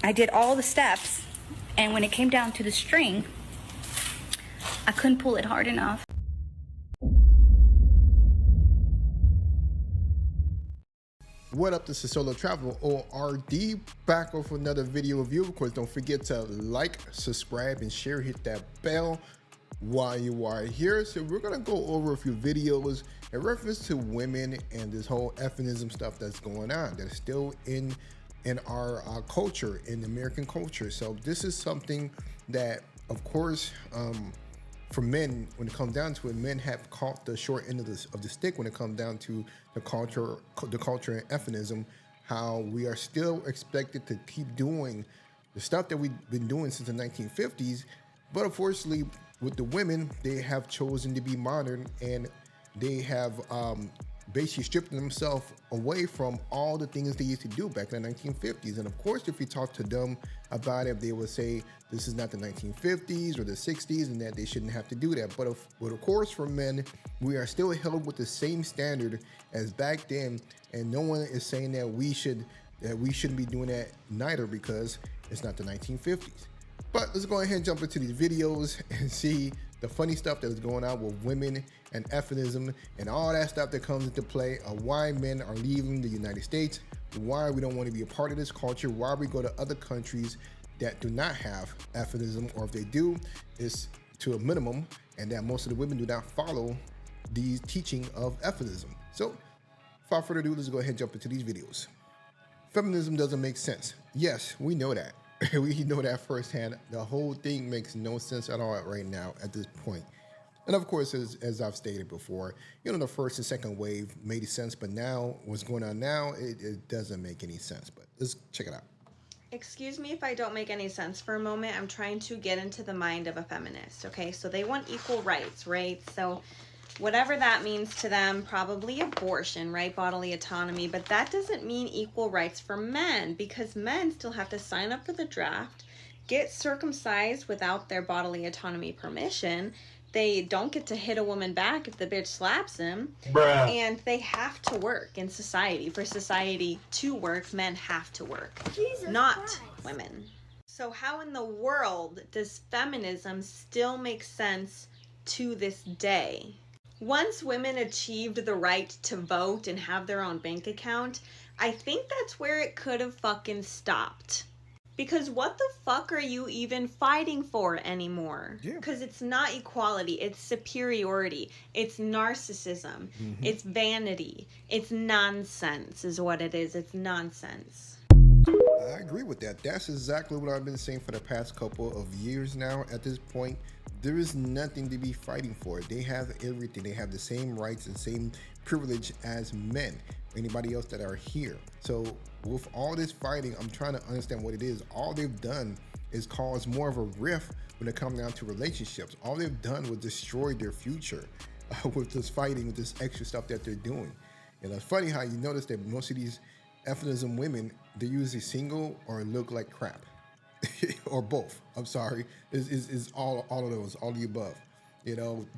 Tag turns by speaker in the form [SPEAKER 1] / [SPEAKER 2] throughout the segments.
[SPEAKER 1] I did all the steps, and when it came down to the string, I couldn't pull it hard enough.
[SPEAKER 2] What up, this is Solo Travel ORD, back with another video review. Of course, don't forget to like, subscribe, and share. Hit that bell while you are here. So we're gonna go over a few videos in reference to women and this whole feminism stuff that's going on, that's still in our culture, in American culture. So this is something that, of course, for men, when it comes down to it, men have caught the short end of the stick when it comes down to the culture and feminism, how we are still expected to keep doing the stuff that we've been doing since the 1950s. But unfortunately, with the women, they have chosen to be modern, and they have basically stripped themselves away from all the things they used to do back in the 1950s. And of course, if you talk to them about it, they will say this is not the 1950s or the 60s and that they shouldn't have to do that. But of course, for men, we are still held with the same standard as back then, and no one is saying that we shouldn't be doing that neither, because it's not the 1950s. But let's go ahead and jump into these videos and see the funny stuff that is going on with women and feminism and all that stuff that comes into play of why men are leaving the United States, why we don't want to be a part of this culture, why we go to other countries that do not have feminism, or if they do, it's to a minimum, and that most of the women do not follow the teaching of feminism. So without further ado, let's go ahead and jump into these videos. Feminism doesn't make sense. Yes, we know that. We know that firsthand. The whole thing makes no sense at all right now at this point. And of course, as I've stated before, the first and second wave made sense, but now what's going on now, it doesn't make any sense. But let's check it out.
[SPEAKER 3] Excuse me if I don't make any sense for a moment. I'm trying to get into the mind of a feminist, okay? So they want equal rights, right? So whatever that means to them, probably abortion, right? Bodily autonomy, but that doesn't mean equal rights for men, because men still have to sign up for the draft, get circumcised without their bodily autonomy permission. They don't get to hit a woman back if the bitch slaps him. Bruh. And they have to work in society. For society to work, men have to work, Jesus not Christ. Women. So how in the world does feminism still make sense to this day? Once women achieved the right to vote and have their own bank account, I think that's where it could have fucking stopped. Because what the fuck are you even fighting for anymore? Because it's not equality, it's superiority, it's narcissism, it's vanity, it's nonsense is what it is. It's nonsense.
[SPEAKER 2] I agree with that. That's exactly what I've been saying for the past couple of years now. At this point, there is nothing to be fighting for. They have everything. They have the same rights and same privilege as men, anybody else that are here. So with all this fighting, I'm trying to understand what it is. All they've done is cause more of a rift when it comes down to relationships. All they've done was destroy their future with this fighting, with this extra stuff that they're doing. And it's funny how you notice that most of these feminism women, they're usually single or look like crap. Or both. I'm sorry. Is all of those, all of the above.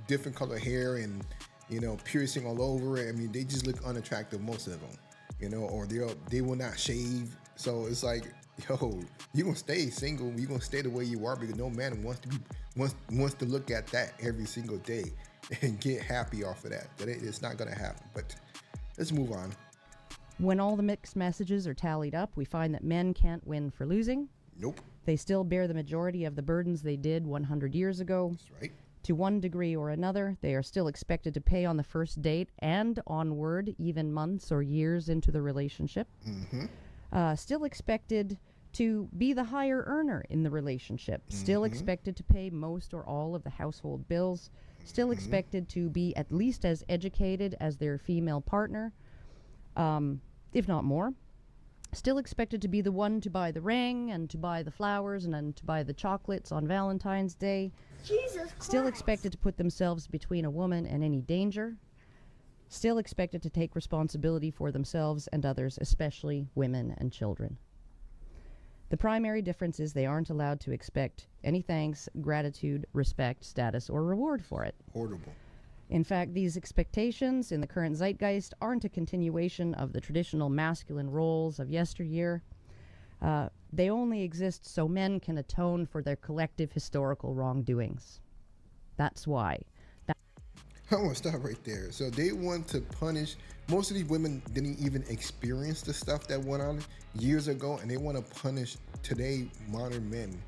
[SPEAKER 2] Different color hair and piercing all over. I mean, they just look unattractive, most of them. Or they will not shave. So it's like, yo, you're gonna stay single. You're gonna stay the way you are, because no man wants to look at that every single day and get happy off of that. It's not gonna happen. But let's move on.
[SPEAKER 4] When all the mixed messages are tallied up, we find that men can't win for losing.
[SPEAKER 2] Nope.
[SPEAKER 4] They still bear the majority of the burdens they did 100 years ago.
[SPEAKER 2] That's right.
[SPEAKER 4] To one degree or another, they are still expected to pay on the first date and onward, even months or years into the relationship. Still expected to be the higher earner in the relationship. Still expected to pay most or all of the household bills. Still expected to be at least as educated as their female partner, if not more. Still expected to be the one to buy the ring and to buy the flowers and then to buy the chocolates on Valentine's Day.
[SPEAKER 5] Jesus Christ.
[SPEAKER 4] Still expected to put themselves between a woman and any danger. Still expected to take responsibility for themselves and others, especially women and children. The primary difference is they aren't allowed to expect any thanks, gratitude, respect, status, or reward for it.
[SPEAKER 2] Horrible.
[SPEAKER 4] In fact, these expectations in the current zeitgeist aren't a continuation of the traditional masculine roles of yesteryear. They only exist so men can atone for their collective historical wrongdoings. That's why.
[SPEAKER 2] I want to stop right there. So they want to punish, most of these women didn't even experience the stuff that went on years ago, and they want to punish today modern men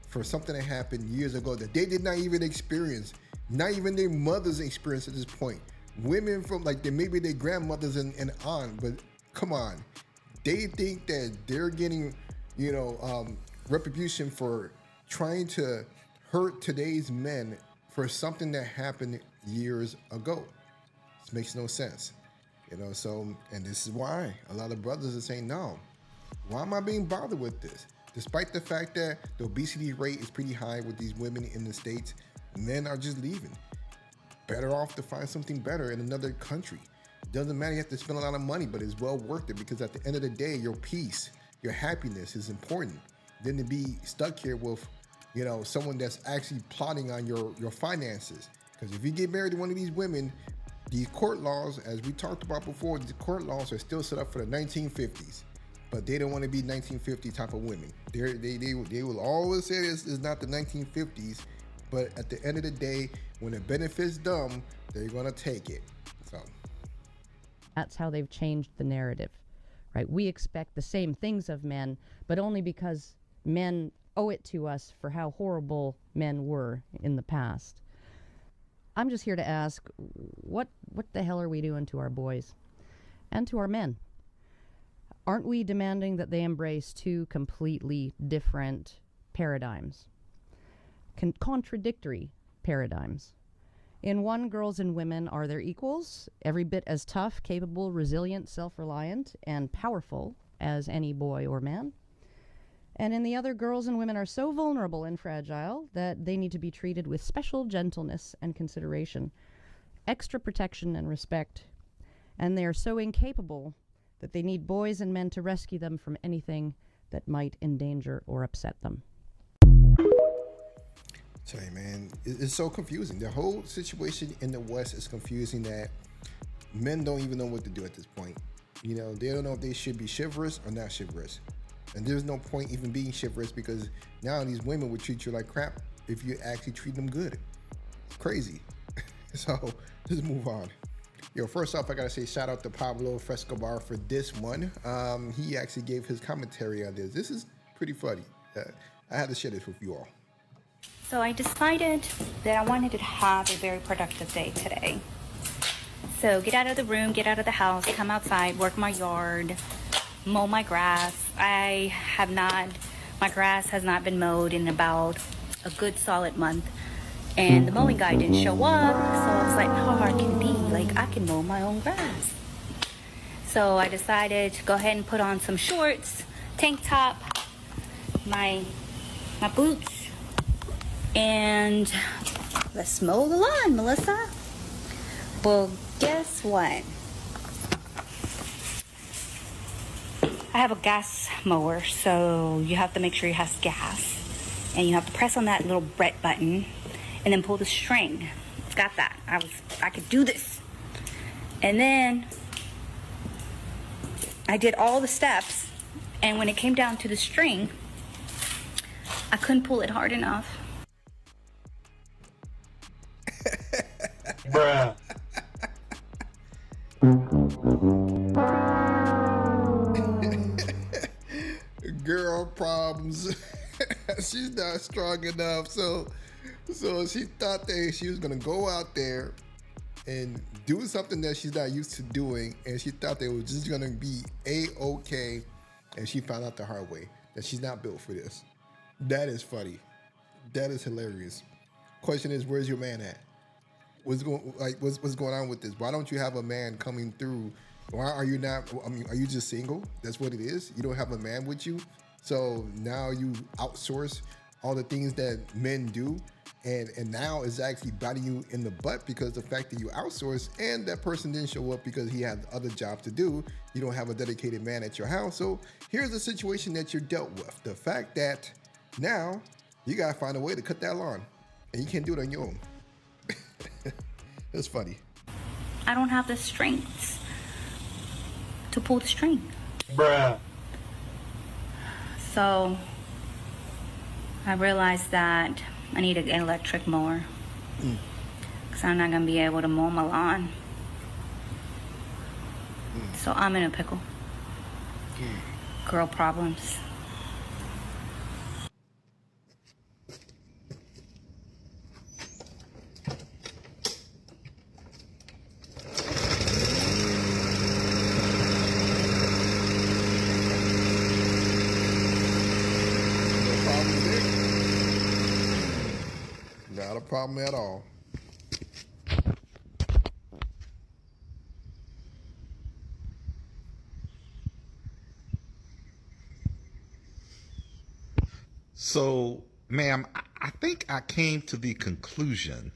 [SPEAKER 2] for something that happened years ago that they did not even experience. Not even their mothers experienced at this point. Women from like maybe their grandmothers and on, but come on. They think that they're getting, retribution for trying to hurt today's men for something that happened years ago. This makes no sense. So, and this is why a lot of brothers are saying, no, why am I being bothered with this? Despite the fact that the obesity rate is pretty high with these women in the States, men are just leaving. Better off to find something better in another country. Doesn't matter, you have to spend a lot of money, but it's well worth it, because at the end of the day, your peace, your happiness is important than to be stuck here with, someone that's actually plotting on your finances. Because if you get married to one of these women, these court laws, as we talked about before, the court laws are still set up for the 1950s, but they don't want to be 1950 type of women. They will always say this is not the 1950s, but at the end of the day, when it benefits them, they're gonna take it. So
[SPEAKER 4] that's how they've changed the narrative, right? We expect the same things of men, but only because men owe it to us for how horrible men were in the past. I'm just here to ask, what the hell are we doing to our boys and to our men? Aren't we demanding that they embrace two completely different paradigms? Contradictory paradigms. In one, girls and women are their equals, every bit as tough, capable, resilient, self-reliant, and powerful as any boy or man. And in the other, girls and women are so vulnerable and fragile that they need to be treated with special gentleness and consideration, extra protection and respect. And they are so incapable that they need boys and men to rescue them from anything that might endanger or upset them.
[SPEAKER 2] Tell you, man, it's so confusing. The whole situation in the West is confusing that men don't even know what to do at this point. They don't know if they should be chivalrous or not chivalrous. And there's no point even being chivalrous, because now these women would treat you like crap if you actually treat them good. It's crazy. So let's move on. First off, I gotta say shout out to Pablo Frescobar for this one. He actually gave his commentary on this. This is pretty funny. I had to share this with you all.
[SPEAKER 1] So I decided that I wanted to have a very productive day today. So get out of the room, get out of the house, come outside, work my yard, mow my grass. My grass has not been mowed in about a good solid month. And the mowing guy didn't show up, so I was like, how hard can it be? Like, I can mow my own grass. So I decided to go ahead and put on some shorts, tank top, my boots, and let's mow the lawn, Melissa. Well, guess what? I have a gas mower, so you have to make sure it has gas. And you have to press on that little red button and then pull the string. Got that. I could do this. And then I did all the steps, and when it came down to the string, I couldn't pull it hard enough.
[SPEAKER 5] Bruh.
[SPEAKER 2] Girl problems. She's not strong enough, so she thought that she was gonna go out there and do something that she's not used to doing, and she thought that it was just gonna be a-okay, and she found out the hard way that she's not built for this. That is funny. That is hilarious. Question is, where's your man at? What's going on with this? Why don't you have a man coming through? Why are you not? I mean, are you just single? That's what it is. You don't have a man with you, so now you outsource all the things that men do, and now it's actually biting you in the butt because the fact that you outsource and that person didn't show up because he had other jobs to do. You don't have a dedicated man at your house. So here's the situation that you're dealt with: the fact that now you gotta find a way to cut that lawn, and you can't do it on your own. That's funny.
[SPEAKER 1] I don't have the strength to pull the string.
[SPEAKER 5] Bruh.
[SPEAKER 1] So I realized that I need an electric mower because I'm not going to be able to mow my lawn. So I'm in a pickle. Girl problems.
[SPEAKER 2] Not a problem at all.
[SPEAKER 5] So, ma'am, I think I came to the conclusion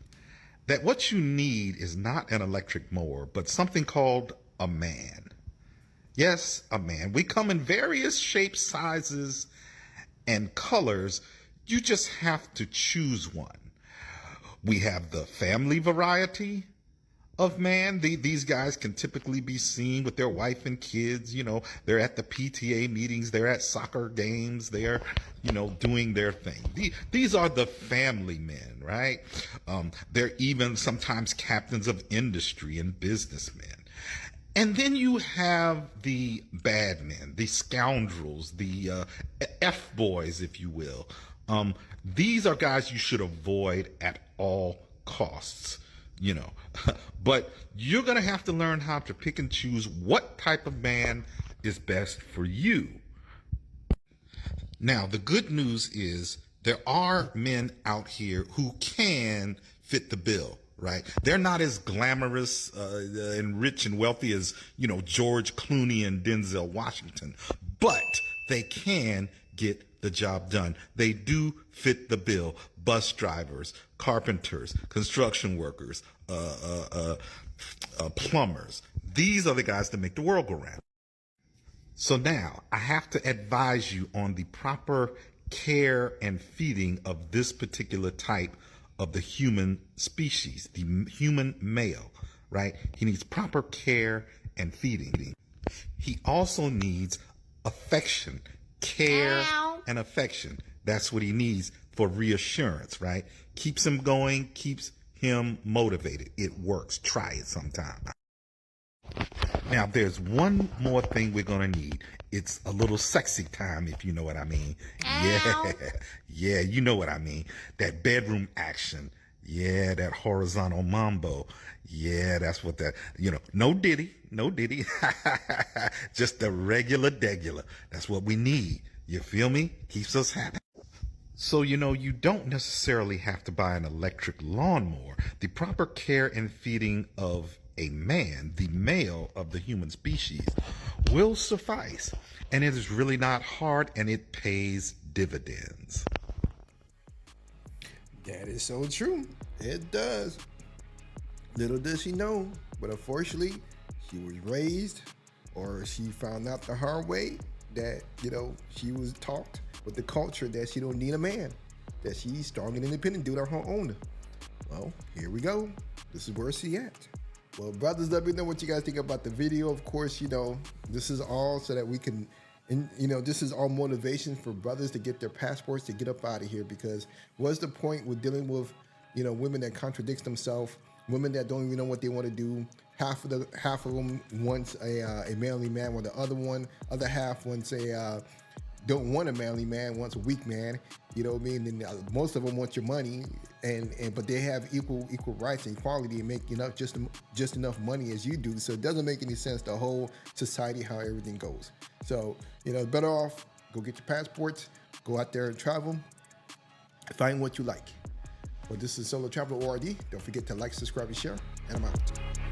[SPEAKER 5] that what you need is not an electric mower, but something called a man. Yes, a man. We come in various shapes, sizes, and colors. You just have to choose one. We have the family variety of man. These guys can typically be seen with their wife and kids. They're at the PTA meetings, they're at soccer games, they're, doing their thing. These are the family men, right? They're even sometimes captains of industry and businessmen. And then you have the bad men, the scoundrels, the F-boys, if you will. These are guys you should avoid at all costs, but you're going to have to learn how to pick and choose what type of man is best for you. Now, the good news is there are men out here who can fit the bill, right? They're not as glamorous and rich and wealthy as, George Clooney and Denzel Washington, but they can get the job done. They do fit the bill. Bus drivers, carpenters, construction workers, plumbers. These are the guys that make the world go round. So now I have to advise you on the proper care and feeding of this particular type of the human species, the human male, right? He needs proper care and feeding. He also needs affection, care and affection. That's what he needs for reassurance, right? Keeps him going, keeps him motivated. It works. Try it sometime. Now, there's one more thing we're going to need. It's a little sexy time, if you know what I mean. Yeah, you know what I mean. That bedroom action. Yeah, that horizontal mambo. Yeah, that's what that, no diddy. Just the regular degular. That's what we need. You feel me? Keeps us happy. So, you don't necessarily have to buy an electric lawnmower. The proper care and feeding of a man, the male of the human species, will suffice. And it is really not hard, and it pays dividends.
[SPEAKER 2] That is so true. It does. Little does she know, but unfortunately, she was raised, or she found out the hard way that, she was taught with the culture that she don't need a man, that she's strong and independent, do it on her own. Well, here we go. This is where she at. Well, brothers, let me know what you guys think about the video. Of course, this is all so that we can, this is all motivation for brothers to get their passports, to get up out of here, because what's the point with dealing with, women that contradicts themselves, women that don't even know what they want to do. Half of them wants a manly man, while the other half wants don't want a manly man, wants a weak man. You know what I mean? And most of them want your money, but they have equal rights and equality and make just enough money as you do. So it doesn't make any sense, the whole society, how everything goes. So better off go get your passports, go out there and travel, find what you like. Well, this is Solo Traveler ORD. Don't forget to like, subscribe, and share, and I'm out.